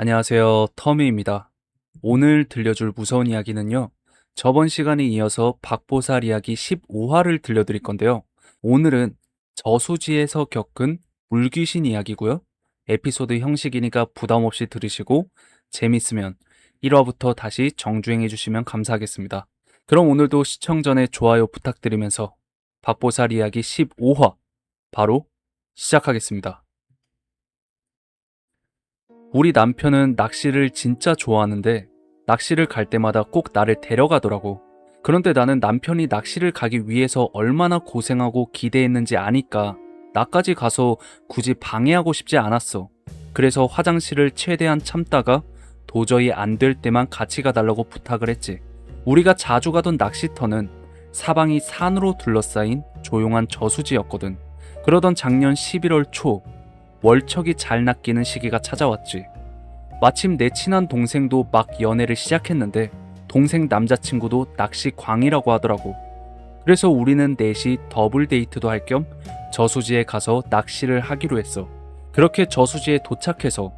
안녕하세요. 터미입니다. 오늘 들려줄 무서운 이야기는요. 저번 시간에 이어서 박보살 이야기 15화를 들려드릴 건데요. 오늘은 저수지에서 겪은 물귀신 이야기고요. 에피소드 형식이니까 부담 없이 들으시고 재밌으면 1화부터 다시 정주행해 주시면 감사하겠습니다. 그럼 오늘도 시청 전에 좋아요 부탁드리면서 박보살 이야기 15화 바로 시작하겠습니다. 우리 남편은 낚시를 진짜 좋아하는데 낚시를 갈 때마다 꼭 나를 데려가더라고. 그런데 나는 남편이 낚시를 가기 위해서 얼마나 고생하고 기대했는지 아니까 나까지 가서 굳이 방해하고 싶지 않았어. 그래서 화장실을 최대한 참다가 도저히 안 될 때만 같이 가달라고 부탁을 했지. 우리가 자주 가던 낚시터는 사방이 산으로 둘러싸인 조용한 저수지였거든. 그러던 작년 11월 초 월척이 잘 낚이는 시기가 찾아왔지. 마침 내 친한 동생도 막 연애를 시작했는데 동생 남자친구도 낚시 광이라고 하더라고. 그래서 우리는 넷이 더블 데이트도 할 겸 저수지에 가서 낚시를 하기로 했어. 그렇게 저수지에 도착해서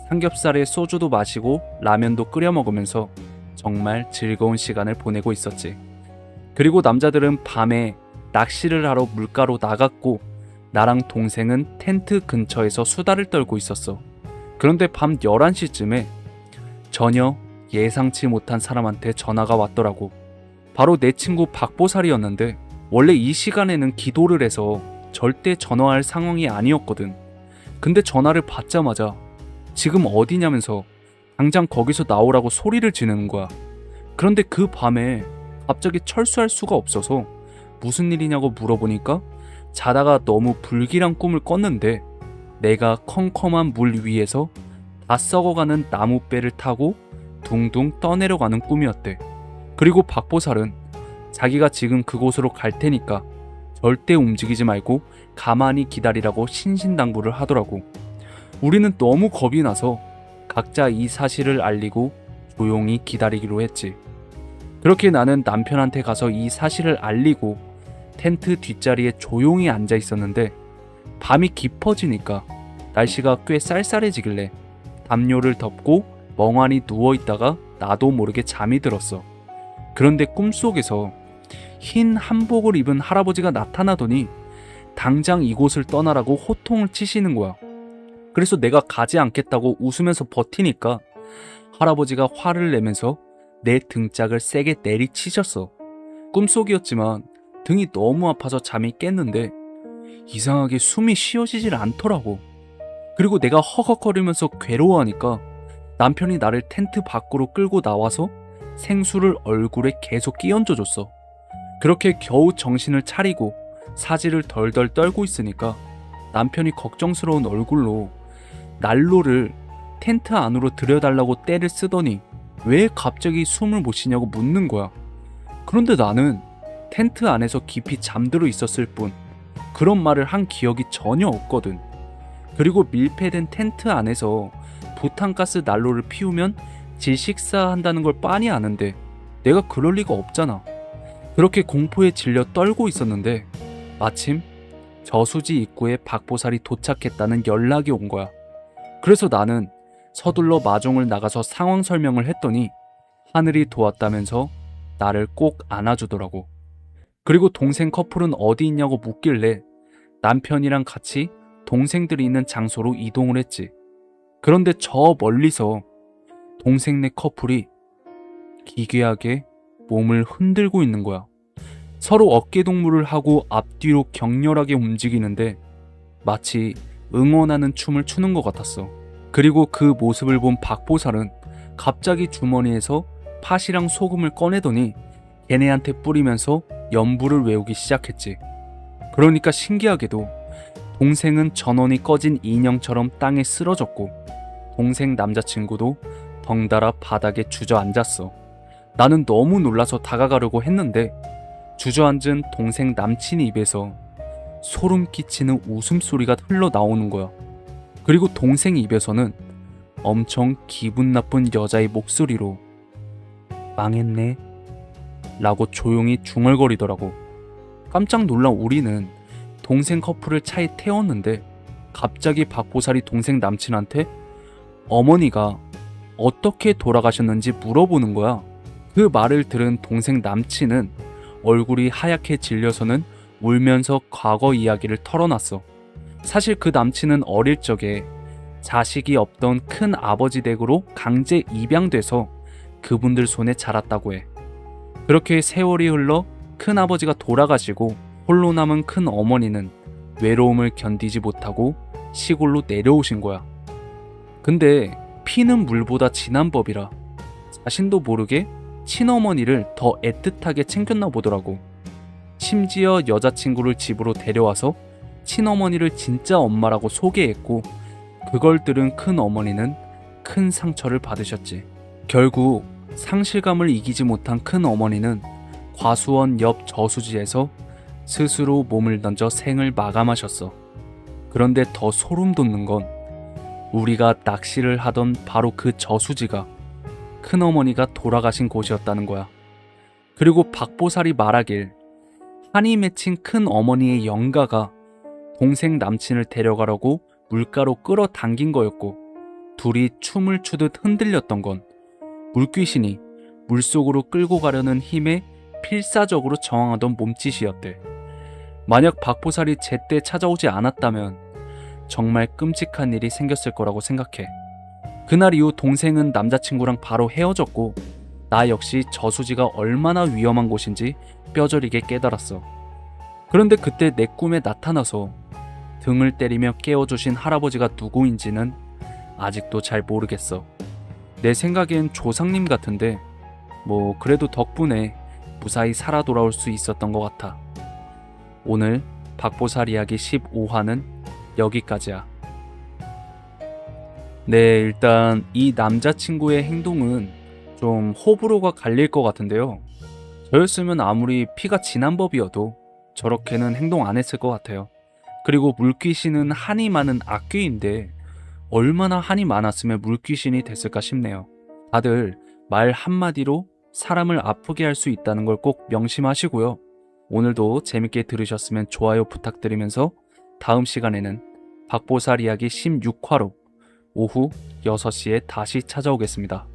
삼겹살에 소주도 마시고 라면도 끓여 먹으면서 정말 즐거운 시간을 보내고 있었지. 그리고 남자들은 밤에 낚시를 하러 물가로 나갔고 나랑 동생은 텐트 근처에서 수다를 떨고 있었어. 그런데 밤 11시쯤에 전혀 예상치 못한 사람한테 전화가 왔더라고. 바로 내 친구 박보살이었는데 원래 이 시간에는 기도를 해서 절대 전화할 상황이 아니었거든. 근데 전화를 받자마자 지금 어디냐면서 당장 거기서 나오라고 소리를 지르는 거야. 그런데 그 밤에 갑자기 철수할 수가 없어서 무슨 일이냐고 물어보니까 자다가 너무 불길한 꿈을 꿨는데 내가 컴컴한 물 위에서 다 썩어가는 나무배를 타고 둥둥 떠내려가는 꿈이었대. 그리고 박보살은 자기가 지금 그곳으로 갈 테니까 절대 움직이지 말고 가만히 기다리라고 신신당부를 하더라고. 우리는 너무 겁이 나서 각자 이 사실을 알리고 조용히 기다리기로 했지. 그렇게 나는 남편한테 가서 이 사실을 알리고 텐트 뒷자리에 조용히 앉아 있었는데 밤이 깊어지니까 날씨가 꽤 쌀쌀해지길래 담요를 덮고 멍하니 누워있다가 나도 모르게 잠이 들었어. 그런데 꿈속에서 흰 한복을 입은 할아버지가 나타나더니 당장 이곳을 떠나라고 호통을 치시는 거야. 그래서 내가 가지 않겠다고 웃으면서 버티니까 할아버지가 화를 내면서 내 등짝을 세게 내리치셨어. 꿈속이었지만 등이 너무 아파서 잠이 깼는데 이상하게 숨이 쉬어지질 않더라고. 그리고 내가 허걱거리면서 괴로워하니까 남편이 나를 텐트 밖으로 끌고 나와서 생수를 얼굴에 계속 끼얹어줬어. 그렇게 겨우 정신을 차리고 사지를 덜덜 떨고 있으니까 남편이 걱정스러운 얼굴로 난로를 텐트 안으로 들여달라고 떼를 쓰더니 왜 갑자기 숨을 못 쉬냐고 묻는 거야. 그런데 나는 텐트 안에서 깊이 잠들어 있었을 뿐 그런 말을 한 기억이 전혀 없거든. 그리고 밀폐된 텐트 안에서 부탄가스 난로를 피우면 질식사한다는 걸 빤히 아는데 내가 그럴 리가 없잖아. 그렇게 공포에 질려 떨고 있었는데 마침 저수지 입구에 박보살이 도착했다는 연락이 온 거야. 그래서 나는 서둘러 마중을 나가서 상황 설명을 했더니 하늘이 도왔다면서 나를 꼭 안아주더라고. 그리고 동생 커플은 어디 있냐고 묻길래 남편이랑 같이 동생들이 있는 장소로 이동을 했지. 그런데 저 멀리서 동생네 커플이 기괴하게 몸을 흔들고 있는 거야. 서로 어깨동무를 하고 앞뒤로 격렬하게 움직이는데 마치 응원하는 춤을 추는 것 같았어. 그리고 그 모습을 본 박보살은 갑자기 주머니에서 팥이랑 소금을 꺼내더니 걔네한테 뿌리면서 연부를 외우기 시작했지. 그러니까 신기하게도 동생은 전원이 꺼진 인형처럼 땅에 쓰러졌고 동생 남자친구도 덩달아 바닥에 주저앉았어. 나는 너무 놀라서 다가가려고 했는데 주저앉은 동생 남친 입에서 소름 끼치는 웃음소리가 흘러나오는 거야. 그리고 동생 입에서는 엄청 기분 나쁜 여자의 목소리로 망했네 라고 조용히 중얼거리더라고. 깜짝 놀란 우리는 동생 커플을 차에 태웠는데 갑자기 박보살이 동생 남친한테 어머니가 어떻게 돌아가셨는지 물어보는 거야. 그 말을 들은 동생 남친은 얼굴이 하얗게 질려서는 울면서 과거 이야기를 털어놨어. 사실 그 남친은 어릴 적에 자식이 없던 큰 아버지 댁으로 강제 입양돼서 그분들 손에 자랐다고 해. 그렇게 세월이 흘러 큰 아버지가 돌아가시고 홀로 남은 큰 어머니는 외로움을 견디지 못하고 시골로 내려오신 거야. 근데 피는 물보다 진한 법이라 자신도 모르게 친어머니를 더 애틋하게 챙겼나 보더라고. 심지어 여자친구를 집으로 데려와서 친어머니를 진짜 엄마라고 소개했고, 그걸 들은 큰 어머니는 큰 상처를 받으셨지. 결국 상실감을 이기지 못한 큰 어머니는 과수원 옆 저수지에서 스스로 몸을 던져 생을 마감하셨어. 그런데 더 소름 돋는 건 우리가 낚시를 하던 바로 그 저수지가 큰어머니가 돌아가신 곳이었다는 거야. 그리고 박보살이 말하길 한이 맺힌 큰어머니의 영가가 동생 남친을 데려가려고 물가로 끌어당긴 거였고, 둘이 춤을 추듯 흔들렸던 건 물귀신이 물속으로 끌고 가려는 힘에 필사적으로 저항하던 몸짓이었대. 만약 박보살이 제때 찾아오지 않았다면 정말 끔찍한 일이 생겼을 거라고 생각해. 그날 이후 동생은 남자친구랑 바로 헤어졌고, 나 역시 저수지가 얼마나 위험한 곳인지 뼈저리게 깨달았어. 그런데 그때 내 꿈에 나타나서 등을 때리며 깨워주신 할아버지가 누구인지는 아직도 잘 모르겠어. 내 생각엔 조상님 같은데 그래도 덕분에 무사히 살아 돌아올 수 있었던 것 같아. 오늘 박보살 이야기 15화는 여기까지야. 네, 일단 이 남자친구의 행동은 좀 호불호가 갈릴 것 같은데요. 저였으면 아무리 피가 진한 법이어도 저렇게는 행동 안 했을 것 같아요. 그리고 물귀신은 한이 많은 악귀인데 얼마나 한이 많았으면 물귀신이 됐을까 싶네요. 다들 말 한마디로 사람을 아프게 할 수 있다는 걸 꼭 명심하시고요. 오늘도 재밌게 들으셨으면 좋아요 부탁드리면서 다음 시간에는 박보살 이야기 16화로 오후 6시에 다시 찾아오겠습니다.